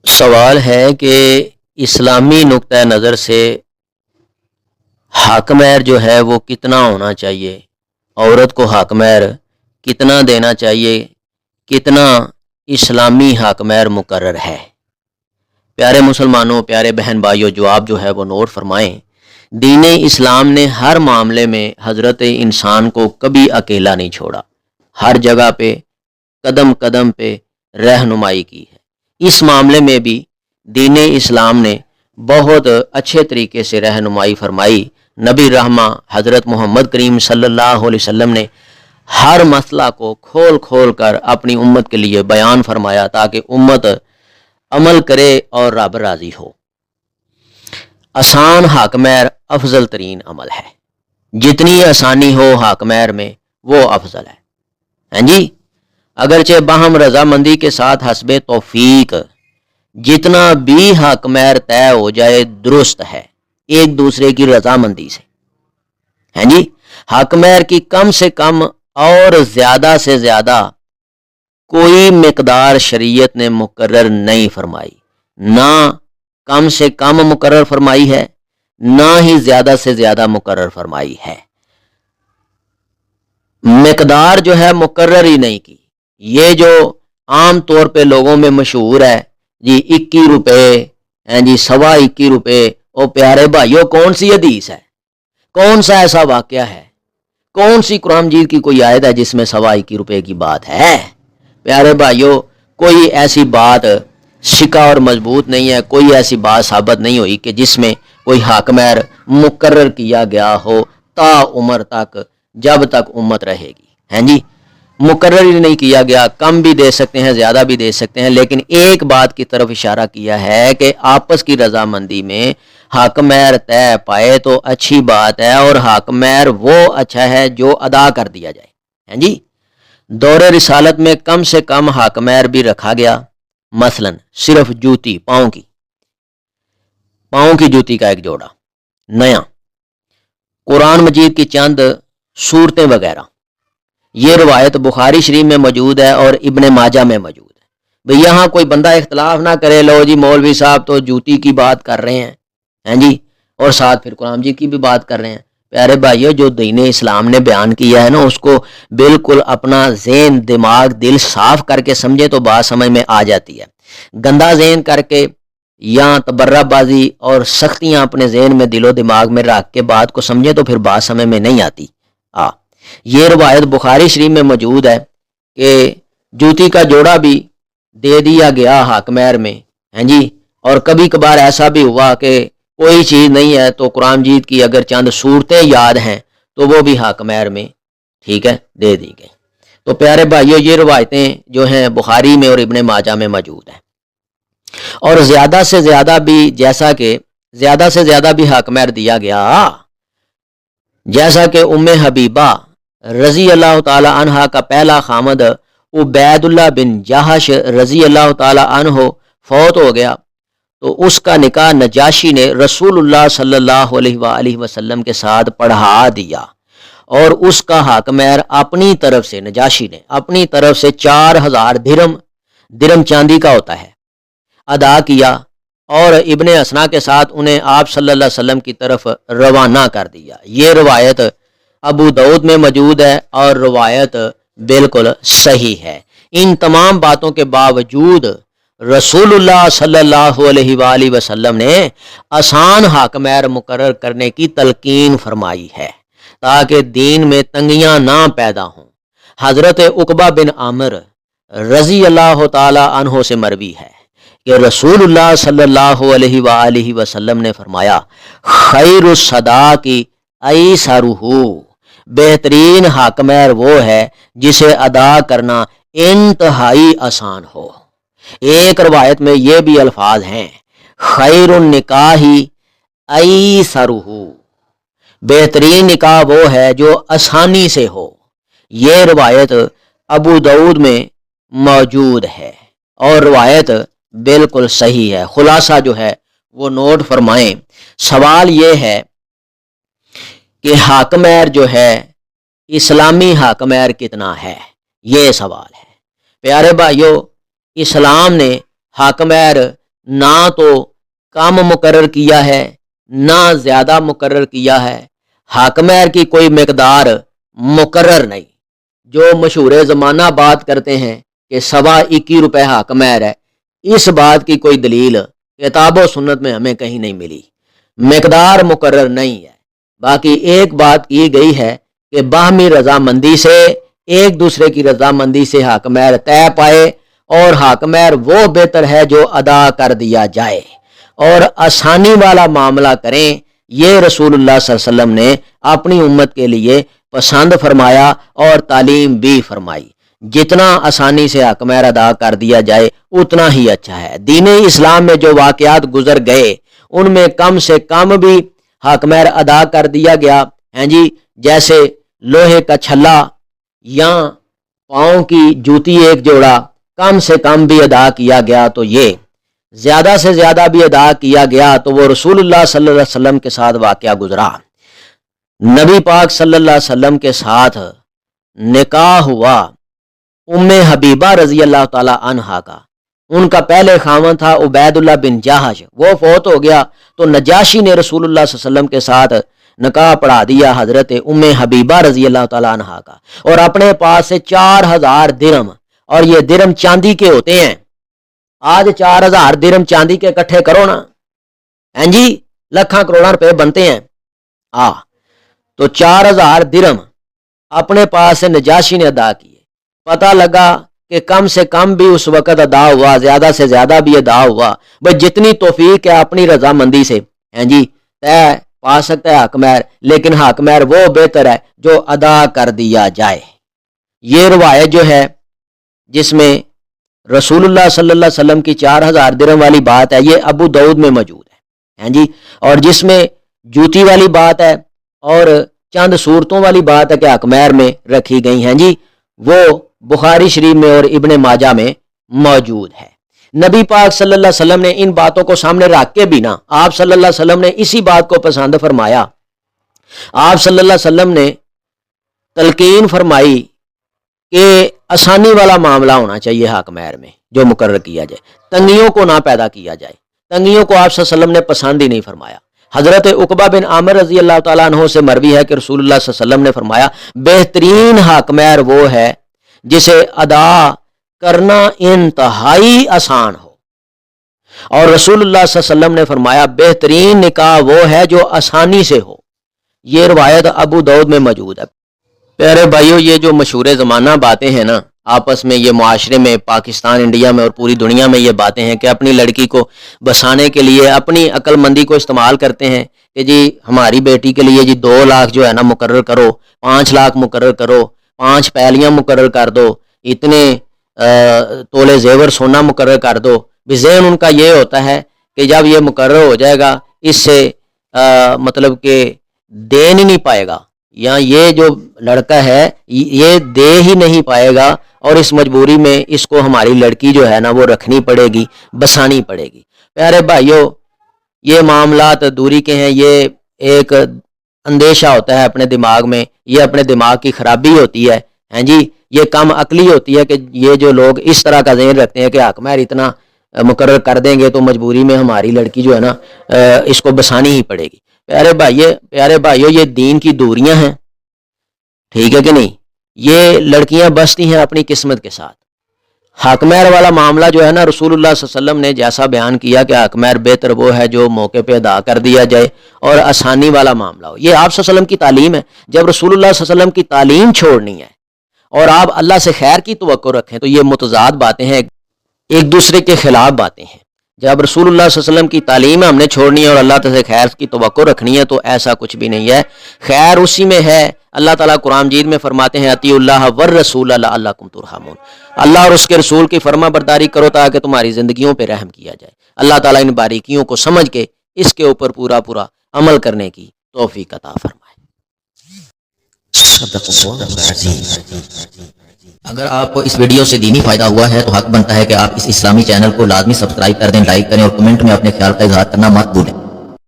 سوال ہے کہ اسلامی نقطہ نظر سے حق مہر جو ہے وہ کتنا ہونا چاہیے، عورت کو حق مہر کتنا دینا چاہیے، کتنا اسلامی حق مہر مقرر ہے۔ پیارے مسلمانوں، پیارے بہن بھائیوں، جواب جو ہے وہ نوٹ فرمائیں۔ دین اسلام نے ہر معاملے میں حضرت انسان کو کبھی اکیلا نہیں چھوڑا، ہر جگہ پہ قدم قدم پہ رہنمائی کی ہے۔ اس معاملے میں بھی دین اسلام نے بہت اچھے طریقے سے رہنمائی فرمائی۔ نبی رحمہ حضرت محمد کریم صلی اللہ علیہ وسلم نے ہر مسئلہ کو کھول کھول کر اپنی امت کے لیے بیان فرمایا تاکہ امت عمل کرے اور رب راضی ہو۔ آسان حق مہر افضل ترین عمل ہے، جتنی آسانی ہو حق مہر میں وہ افضل ہے۔ ہاں جی، اگرچہ باہم رضامندی کے ساتھ حسب توفیق جتنا بھی حق مہر طے ہو جائے درست ہے، ایک دوسرے کی رضامندی سے۔ ہاں جی، حق مہر کی کم سے کم اور زیادہ سے زیادہ کوئی مقدار شریعت نے مقرر نہیں فرمائی، نہ کم سے کم مقرر فرمائی ہے، نہ ہی زیادہ سے زیادہ مقرر فرمائی ہے۔ مقدار جو ہے مقرر ہی نہیں کی۔ یہ جو عام طور پہ لوگوں میں مشہور ہے جی 21 روپے، جی 21.25 روپے، او پیارے بھائیوں کون سی حدیث ہے، کون سا ایسا واقعہ ہے، کون سی قرآن مجید کی کوئی آیت ہے جس میں 21.25 روپے کی بات ہے؟ پیارے بھائیوں کوئی ایسی بات سکہ اور مضبوط نہیں ہے، کوئی ایسی بات ثابت نہیں ہوئی کہ جس میں کوئی حق مہر مقرر کیا گیا ہو تا عمر تک، جب تک امت رہے گی۔ ہیں جی، مقرر ہی نہیں کیا گیا، کم بھی دے سکتے ہیں، زیادہ بھی دے سکتے ہیں، لیکن ایک بات کی طرف اشارہ کیا ہے کہ آپس کی رضامندی میں حق مہر طے پائے تو اچھی بات ہے، اور حق مہر وہ اچھا ہے جو ادا کر دیا جائے۔ ہیں جی، دور رسالت میں کم سے کم حق مہر بھی رکھا گیا، مثلا صرف جوتی، پاؤں کی جوتی کا ایک جوڑا نیا، قرآن مجید کی چند صورتیں وغیرہ۔ یہ روایت بخاری شریف میں موجود ہے اور ابن ماجہ میں موجود ہے۔ بھئی یہاں کوئی بندہ اختلاف نہ کرے، لو جی مولوی صاحب تو جوتی کی بات کر رہے ہیں جی، اور ساتھ پھر قرآن مجید کی بھی بات کر رہے ہیں۔ پیارے بھائیو، جو دین اسلام نے بیان کیا ہے نا، اس کو بالکل اپنا ذہن، دماغ، دل صاف کر کے سمجھے تو بات سمجھ میں آ جاتی ہے۔ گندا ذہن کر کے یا تبرہ بازی اور سختیاں اپنے ذہن میں، دل و دماغ میں رکھ کے بات کو سمجھے تو پھر بات سمجھ میں نہیں آتی۔ یہ روایت بخاری شریف میں موجود ہے کہ جوتی کا جوڑا بھی دے دیا گیا حق مہر میں۔ ہیں جی، اور کبھی کبھار ایسا بھی ہوا کہ کوئی چیز نہیں ہے تو قرآن مجید کی اگر چند صورتیں یاد ہیں تو وہ بھی حق مہر میں ٹھیک ہے دے دی گئی۔ تو پیارے بھائیو، یہ روایتیں جو ہیں بخاری میں اور ابن ماجہ میں موجود ہیں، اور زیادہ سے زیادہ بھی، جیسا کہ زیادہ سے زیادہ بھی حق مہر دیا گیا، جیسا کہ ام حبیبہ رضی اللہ تعالی عنہ کا پہلا خامد عبید اللہ بن جہش رضی اللہ تعالی عنہ فوت ہو گیا تو اس کا نکاح نجاشی نے رسول اللہ صلی اللہ علیہ وآلہ وسلم کے ساتھ پڑھا دیا، اور اس کا حق مہر اپنی طرف سے، نجاشی نے اپنی طرف سے 4000 درم چاندی کا ہوتا ہے، ادا کیا، اور ابن اسنا کے ساتھ انہیں آپ صلی اللہ علیہ وسلم کی طرف روانہ کر دیا۔ یہ روایت ابو داؤد میں موجود ہے اور روایت بالکل صحیح ہے۔ ان تمام باتوں کے باوجود رسول اللہ صلی اللہ علیہ وآلہ وسلم نے آسان حق مہر مقرر کرنے کی تلقین فرمائی ہے تاکہ دین میں تنگیاں نہ پیدا ہوں۔ حضرت عقبہ بن عامر رضی اللہ تعالی عنہ سے مروی ہے کہ رسول اللہ صلی اللہ علیہ وآلہ وسلم نے فرمایا، خیر الصداق ایسرہ، بہترین حق مہر وہ ہے جسے ادا کرنا انتہائی آسان ہو۔ ایک روایت میں یہ بھی الفاظ ہیں، خیر النکاح ایسرہ، بہترین نکاح وہ ہے جو آسانی سے ہو۔ یہ روایت ابو داؤد میں موجود ہے اور روایت بالکل صحیح ہے۔ خلاصہ جو ہے وہ نوٹ فرمائیں۔ سوال یہ ہے کہ حق مہر جو ہے، اسلامی حق مہر کتنا ہے، یہ سوال ہے۔ پیارے بھائیو، اسلام نے حق مہر نہ تو کم مقرر کیا ہے نہ زیادہ مقرر کیا ہے، حق مہر کی کوئی مقدار مقرر نہیں۔ جو مشہور زمانہ بات کرتے ہیں کہ 21 روپے حق مہر ہے، اس بات کی کوئی دلیل کتاب و سنت میں ہمیں کہیں نہیں ملی، مقدار مقرر نہیں ہے۔ باقی ایک بات کی گئی ہے کہ باہمی رضامندی سے، ایک دوسرے کی رضامندی سے حق مہر طے پائے، اور حق مہر وہ بہتر ہے جو ادا کر دیا جائے اور آسانی والا معاملہ کریں۔ یہ رسول اللہ صلی اللہ علیہ وسلم نے اپنی امت کے لیے پسند فرمایا اور تعلیم بھی فرمائی۔ جتنا آسانی سے حق مہر ادا کر دیا جائے اتنا ہی اچھا ہے۔ دین اسلام میں جو واقعات گزر گئے ان میں کم سے کم بھی حق مہر ادا کر دیا گیا ہیں جی، جیسے لوہے کا چھلا یا پاؤں کی جوتی ایک جوڑا کم سے کم بھی ادا کیا گیا تو یہ، زیادہ سے زیادہ بھی ادا کیا گیا تو وہ رسول اللہ صلی اللہ علیہ وسلم کے ساتھ واقعہ گزرا۔ نبی پاک صلی اللہ علیہ وسلم کے ساتھ نکاح ہوا ام حبیبہ رضی اللہ تعالی عنہا کا۔ ان کا پہلے خاوند تھا عبید اللہ بن جہش، وہ فوت ہو گیا تو نجاشی نے رسول اللہ صلی اللہ علیہ وسلم کے ساتھ نکاح پڑھا دیا حضرت ام حبیبہ رضی اللہ تعالی عنہا کا، اور اپنے پاس سے 4000 درم، اور یہ درم چاندی کے ہوتے ہیں۔ آج 4000 درم چاندی کے اکٹھے کرو نا، ہیں جی، لاکھاں کروڑاں روپے بنتے ہیں۔ تو 4000 درم اپنے پاس سے نجاشی نے ادا کیے۔ پتہ لگا کہ کم سے کم بھی اس وقت ادا ہوا، زیادہ سے زیادہ بھی ادا ہوا، بھئی جتنی توفیق ہے اپنی رضامندی سے، ہیں جی، طے پا سکتا ہے حق مہر، لیکن حق مہر وہ بہتر ہے جو ادا کر دیا جائے۔ یہ روایت جو ہے جس میں رسول اللہ صلی اللہ علیہ وسلم کی 4000 درم والی بات ہے، یہ ابو داؤد میں موجود ہے، ہیں جی، اور جس میں جوتی والی بات ہے اور چند صورتوں والی بات ہے کہ حق مہر میں رکھی گئی ہیں جی، وہ بخاری شریف میں اور ابن ماجہ میں موجود ہے۔ نبی پاک صلی اللہ علیہ وسلم نے ان باتوں کو سامنے رکھ کے بھی نا، آپ صلی اللہ علیہ وسلم نے اسی بات کو پسند فرمایا۔ آپ صلی اللہ علیہ وسلم نے تلقین فرمائی کہ آسانی والا معاملہ ہونا چاہیے حق مہر میں جو مقرر کیا جائے، تنگیوں کو نہ پیدا کیا جائے۔ تنگیوں کو آپ صلی اللہ علیہ وسلم نے پسند ہی نہیں فرمایا۔ حضرت عقبہ بن عامر رضی اللہ تعالیٰ عنہ سے مروی ہے کہ رسول اللہ صلی اللہ علیہ وسلم نے فرمایا، بہترین حق مہر وہ ہے جسے ادا کرنا انتہائی آسان ہو، اور رسول اللہ صلی اللہ علیہ وسلم نے فرمایا بہترین نکاح وہ ہے جو آسانی سے ہو۔ یہ روایت ابو داؤد میں موجود ہے۔ پیارے بھائیوں، یہ جو مشہور زمانہ باتیں ہیں نا، آپس میں یہ معاشرے میں، پاکستان، انڈیا میں اور پوری دنیا میں یہ باتیں ہیں کہ اپنی لڑکی کو بسانے کے لیے اپنی عقل مندی کو استعمال کرتے ہیں کہ جی ہماری بیٹی کے لیے جی 2 لاکھ جو ہے نا مقرر کرو، 5 لاکھ مقرر کرو، 5 پیلیاں مقرر کر دو، اتنے تولے زیور سونا مقرر کر دو۔ بھی ذہن ان کا یہ ہوتا ہے کہ جب یہ مقرر ہو جائے گا اس سے مطلب کہ دے نہیں پائے گا، یا یہ جو لڑکا ہے یہ دے ہی نہیں پائے گا، اور اس مجبوری میں اس کو ہماری لڑکی جو ہے نا وہ رکھنی پڑے گی، بسانی پڑے گی۔ پیارے بھائیوں، یہ معاملات دوری کے ہیں، یہ ایک اندیشہ ہوتا ہے اپنے دماغ میں، یہ اپنے دماغ کی خرابی ہوتی ہے، ہیں جی، یہ کم عقلی ہوتی ہے کہ یہ جو لوگ اس طرح کا ذہن رکھتے ہیں کہ حق مہر اتنا مقرر کر دیں گے تو مجبوری میں ہماری لڑکی جو ہے نا اس کو بسانی ہی پڑے گی۔ پیارے بھائیوں، یہ دین کی دوریاں ہیں، ٹھیک ہے کہ نہیں؟ یہ لڑکیاں بستی ہیں اپنی قسمت کے ساتھ۔ حق مہر والا معاملہ جو ہے نا، رسول اللہ صلی اللہ علیہ وسلم نے جیسا بیان کیا کہ حق مہر بہتر وہ ہے جو موقع پہ ادا کر دیا جائے اور آسانی والا معاملہ ہو، یہ آپ صلی اللہ علیہ وسلم کی تعلیم ہے۔ جب رسول اللہ صلی اللہ علیہ وسلم کی تعلیم چھوڑنی ہے اور آپ اللہ سے خیر کی توقع رکھیں تو یہ متضاد باتیں ہیں، ایک دوسرے کے خلاف باتیں ہیں۔ جب رسول اللہ صلی اللہ علیہ وسلم کی تعلیم ہم نے چھوڑنی ہے اور اللہ تعالی سے خیر کی توقع رکھنی ہے تو ایسا کچھ بھی نہیں ہے، خیر اسی میں ہے۔ اللہ تعالیٰ قرآن مجید میں فرماتے ہیں اطیعوا اللہ والرسول لعلکم ترحمون، اللہ اور اس کے رسول کی فرما برداری کرو تاکہ تمہاری زندگیوں پہ رحم کیا جائے۔ اللہ تعالیٰ ان باریکیوں کو سمجھ کے اس کے اوپر پورا عمل کرنے کی توفیق عطا فرمائے۔ صدق اللہ العظیم۔ اگر آپ کو اس ویڈیو سے دینی فائدہ ہوا ہے تو حق بنتا ہے کہ آپ اس اسلامی چینل کو لازمی سبسکرائب کر دیں، لائک کریں اور کمنٹ میں اپنے خیال کا اظہار کرنا مت بھولیں۔